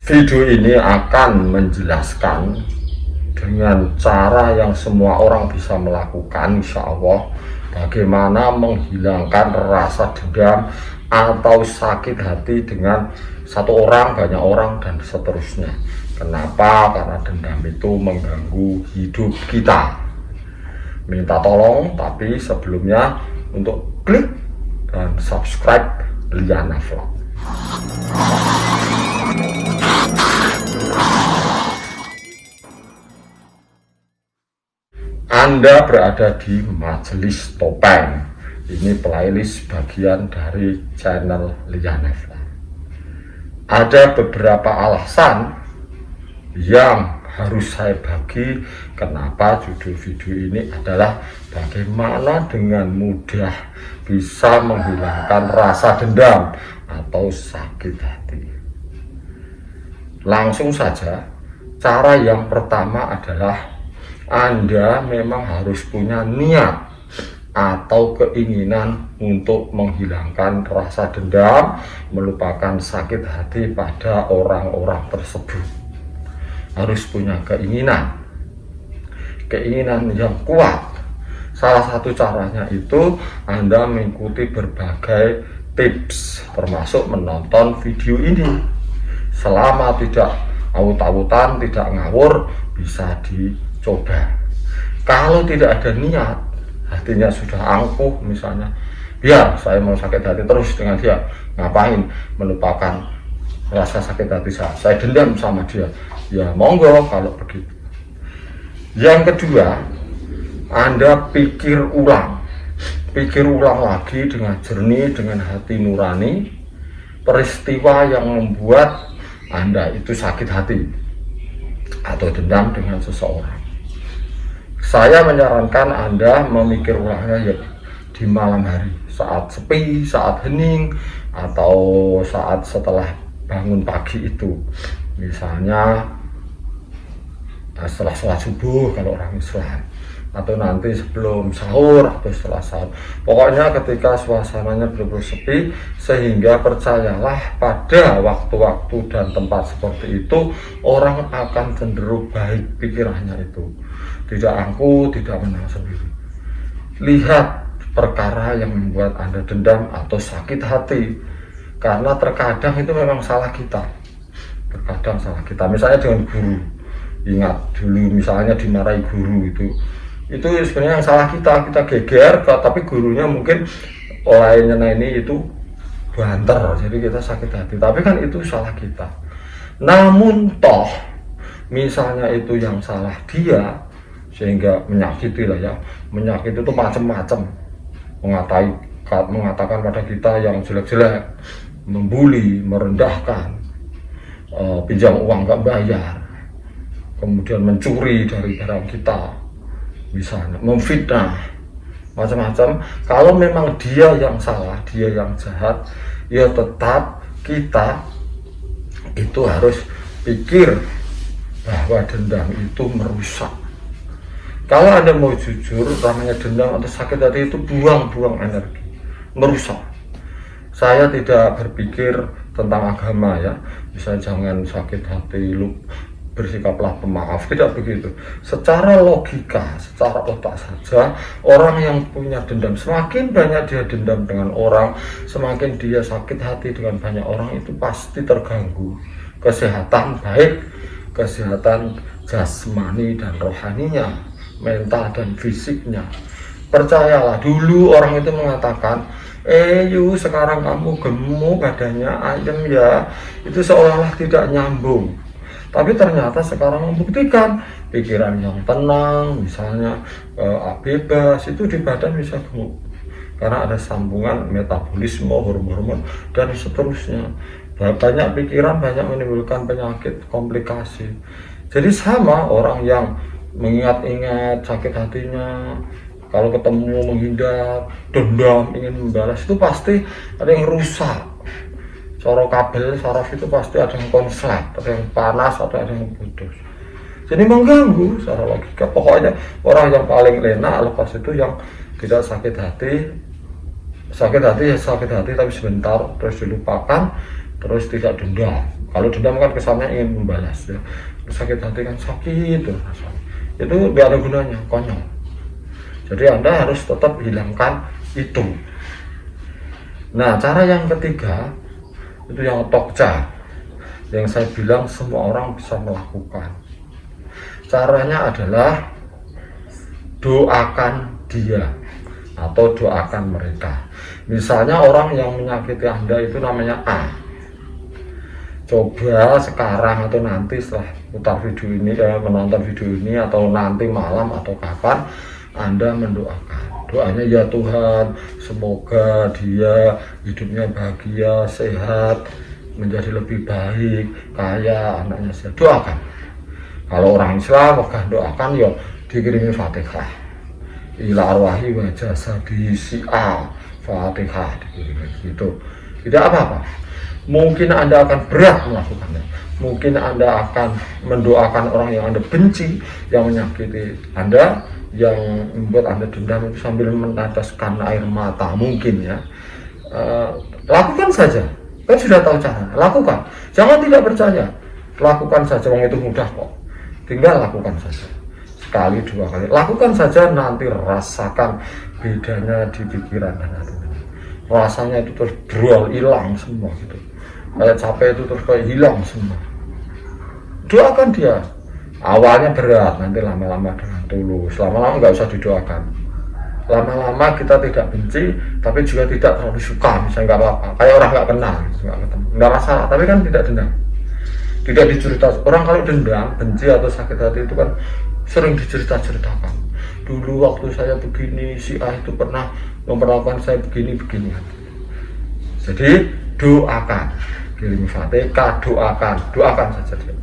Video ini akan menjelaskan dengan cara yang semua orang bisa melakukan, insya Allah, bagaimana menghilangkan rasa dendam atau sakit hati dengan satu orang, banyak orang, dan seterusnya. Kenapa? Karena dendam itu mengganggu hidup kita. Minta tolong, tapi sebelumnya untuk klik dan subscribe Liana Vlog. Anda berada di Majelis Topeng. Ini playlist bagian dari channel Liana Vlog. Ada beberapa alasan yang harus saya bagi kenapa judul video ini adalah bagaimana dengan mudah bisa menghilangkan rasa dendam atau sakit hati. Langsung saja, cara yang pertama adalah Anda memang harus punya niat atau keinginan untuk menghilangkan rasa dendam, melupakan sakit hati pada orang-orang tersebut. Harus punya keinginan yang kuat. Salah satu caranya itu Anda mengikuti berbagai tips, termasuk menonton video ini. Selama tidak awut-awutan, tidak ngawur, bisa dicoba. Kalau tidak ada niat, hatinya sudah angkuh misalnya, biar saya mau sakit hati terus dengan dia, ngapain melupakan rasa sakit hati saya dendam sama dia, ya monggo kalau begitu. Yang kedua, Anda pikir ulang lagi dengan jernih, dengan hati nurani, peristiwa yang membuat Anda itu sakit hati atau dendam dengan seseorang. Saya menyarankan Anda memikir ulangnya ya di malam hari, saat sepi, saat hening, atau saat setelah bangun pagi itu, misalnya setelah sholat subuh kalau orang Islam, atau nanti sebelum sahur atau setelah sahur. Pokoknya ketika suasananya benar-benar sepi, sehingga percayalah pada waktu-waktu dan tempat seperti itu orang akan cenderung baik pikirannya itu, tidak angkuh, tidak menang sendiri. Lihat perkara yang membuat Anda dendam atau sakit hati, karena terkadang itu memang salah kita. Terkadang salah kita, misalnya dengan guru. Ingat dulu misalnya dimarahi guru, itu sebenarnya yang salah kita geger, tapi gurunya mungkin olehnya ini itu banter, jadi kita sakit hati, tapi kan itu salah kita. Namun toh misalnya itu yang salah dia, sehingga menyakiti lah ya, menyakiti itu macam-macam, mengatakan pada kita yang jelek-jelek, membuli, merendahkan, pinjam uang gak bayar, kemudian mencuri dari barang kita, misalnya memfitnah, macam-macam. Kalau memang dia yang salah, dia yang jahat, ya tetap kita itu harus pikir bahwa dendam itu merusak. Kalau Anda mau jujur, namanya dendam atau sakit hati itu buang-buang energi, merusak. Saya tidak berpikir tentang agama ya, misalnya jangan sakit hati, lu bersikaplah pemaaf, tidak begitu. Secara logika, secara otak saja, orang yang punya dendam, semakin banyak dia dendam dengan orang, semakin dia sakit hati dengan banyak orang, itu pasti terganggu kesehatan, baik kesehatan jasmani dan rohaninya, mental dan fisiknya. Percayalah, dulu orang itu mengatakan, sekarang kamu gemuk, badannya ayam ya, itu seolah-olah tidak nyambung. Tapi ternyata sekarang membuktikan pikiran yang tenang, misalnya bebas, itu di badan bisa gemuk, karena ada sambungan metabolisme, hormon dan seterusnya. Banyak pikiran, banyak menimbulkan penyakit, komplikasi. Jadi sama orang yang mengingat-ingat sakit hatinya, kalau ketemu menghindar, dendam, ingin membalas, itu pasti ada yang rusak. Coro kabel saraf itu pasti ada yang konslet, ada yang panas, ada yang putus. Jadi mengganggu secara logika. Pokoknya orang yang paling enak lepas itu yang tidak sakit hati tapi sebentar, terus dilupakan, terus tidak dendam. Kalau dendam kan kesannya ingin membalas ya. Sakit hati kan sakit tuh rasanya. Itu nggak ada gunanya, konyol. Jadi Anda harus tetap hilangkan itu. Nah, cara yang ketiga itu yang tokca, yang saya bilang semua orang bisa melakukan. Caranya adalah doakan dia atau doakan mereka. Misalnya orang yang menyakiti Anda itu namanya A. Coba sekarang atau nanti setelah putar video ini, menonton video ini, atau nanti malam atau kapan, Anda mendoakan. Doanya, ya Tuhan, semoga dia hidupnya bahagia, sehat, menjadi lebih baik, kaya, anaknya sehat. Doakan. Kalau orang Islam, maka doakan ya dikirimi Fatihah. Ila arwahi wa jasadi si A, Fatihah dikirimi gitu. Tidak apa-apa. Mungkin Anda akan berat melakukannya. Mungkin Anda akan mendoakan orang yang Anda benci, yang menyakiti Anda, yang membuat Anda dendam, itu sambil meneteskan air mata. Mungkin ya. Lakukan saja. Kan sudah tahu cara. Lakukan. Jangan tidak percaya. Lakukan saja. Wong itu mudah kok. Tinggal lakukan saja. Sekali, dua kali. Lakukan saja, nanti rasakan bedanya di pikiran dan hati. Rasanya itu terus brual, hilang semua gitu. Kayak capek itu terus kayak hilang semua. Doakan dia. Awalnya berat, nanti lama-lama dengan tulus. Lama-lama nggak usah didoakan. Lama-lama kita tidak benci, tapi juga tidak terlalu suka. Misalnya nggak apa-apa. Kayak orang nggak kenal, nggak ketemu, nggak masalah. Tapi kan tidak dendam. Tidak dicerita. Orang kalau dendam, benci atau sakit hati itu kan sering diceritakan. Dulu waktu saya begini, si A itu pernah memperlakukan saya begini-begini. Jadi doakan, kirim Fatihah, doakan saja dia.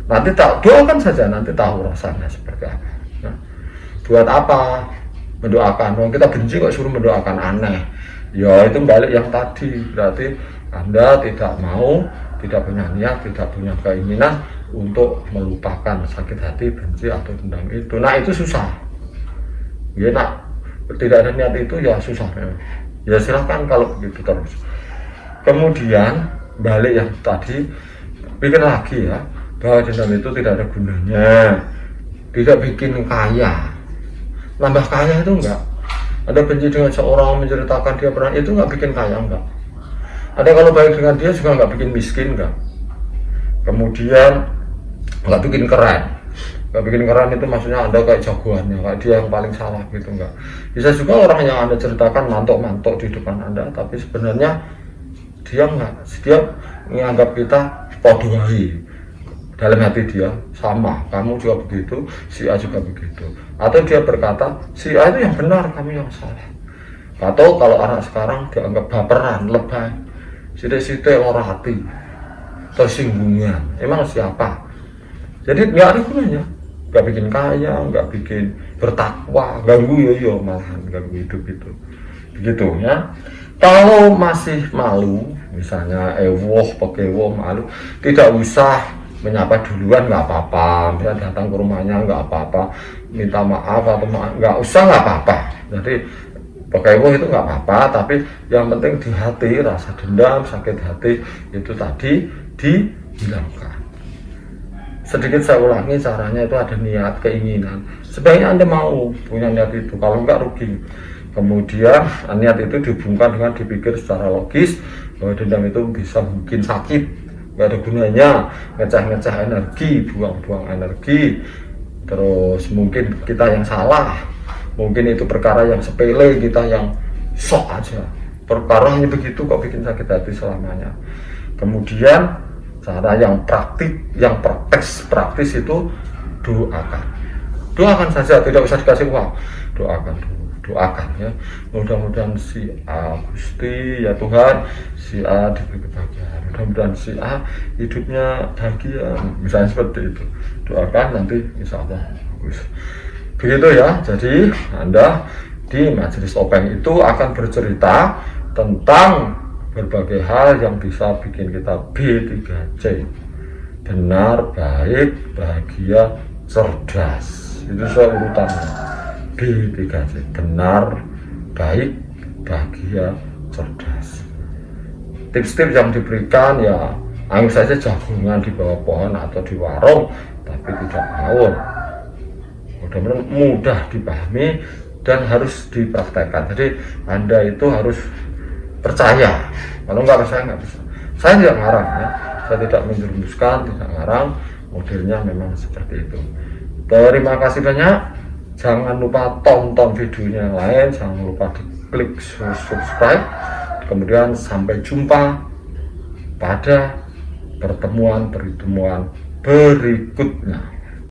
Nanti doakan saja, nanti tahu rasanya seperti apa. Nah, buat apa mendoakan? Kita benci kok suruh mendoakan, aneh. Ya itu balik yang tadi, berarti Anda tidak mau, tidak punya niat, tidak punya keinginan untuk melupakan sakit hati, benci atau dendam itu. Nah itu susah. Ya nak, tidak ada niat itu ya susah. Ya silahkan kalau begitu terus. Kemudian balik yang tadi, pikir lagi ya, bahwa dendam itu tidak ada gunanya, tidak bikin kaya, nambah kaya itu enggak. Ada benci dengan seorang, menceritakan dia pernah, itu enggak bikin kaya, enggak. Ada kalau baik dengan dia juga enggak bikin miskin, enggak. Kemudian enggak bikin keren. Enggak bikin keren itu maksudnya Anda kayak jagoannya, kayak dia yang paling salah gitu, enggak. Bisa juga orang yang Anda ceritakan mantok-mantok di depan Anda, tapi sebenarnya dia menganggap kita podohi. Dalam hati dia sama, kamu juga begitu, si A juga begitu. Atau dia berkata, si A itu yang benar, kamu yang salah. Atau kalau anak sekarang dianggap baperan, lebay, sidik-sidik orang hati, tersinggungan. Emang siapa? Jadi nggak ada gunanya, nggak bikin kaya, nggak bikin bertakwa, ganggu yo malahan ganggu hidup itu. Begitu ya. Kalau masih malu, misalnya pekewoh malu, tidak usah menyapa duluan, nggak apa-apa. Misalnya datang ke rumahnya nggak apa-apa, minta maaf atau nggak usah, nggak apa-apa. Jadi pekewoh itu nggak apa-apa, tapi yang penting di hati rasa dendam, sakit hati itu tadi dihilangkan. Sedikit saya ulangi caranya, itu ada niat, keinginan. Sebaiknya Anda mau punya niat itu, kalau enggak rugi. Kemudian niat itu dihubungkan dengan dipikir secara logis bahwa dendam itu bisa bikin sakit, nggak ada gunanya, ngeceh energi, buang-buang energi. Terus mungkin kita yang salah, mungkin itu perkara yang sepele, kita yang sok aja, perkara hanya begitu kok bikin sakit hati selamanya. Kemudian cara yang praktis itu doakan saja, tidak usah dikasih uang, doakan ya, mudah-mudahan si A, Gusti ya Tuhan, si A diberi kebahagiaan, mudah-mudahan si A hidupnya bahagia, misalnya seperti itu. Doakan, nanti insya Allah bagus. Begitu ya. Jadi Anda di majelis topeng itu akan bercerita tentang berbagai hal yang bisa bikin kita B3C, benar, baik, bahagia, cerdas. Itu soal urutannya. B3C, benar, baik, bahagia, cerdas. Tips-tips yang diberikan ya anggap saja jagungan di bawah pohon atau di warung, tapi tidak ngawur. Mudah-mudahan mudah dipahami dan harus dipraktekkan. Jadi Anda itu harus percaya. Kalau nggak percaya nggak bisa. Saya tidak ngarang ya, saya tidak menjerumuskan, tidak ngarang. Modelnya memang seperti itu. Terima kasih banyak. Jangan lupa tonton videonya yang lain, jangan lupa diklik subscribe. Kemudian sampai jumpa pada pertemuan berikutnya.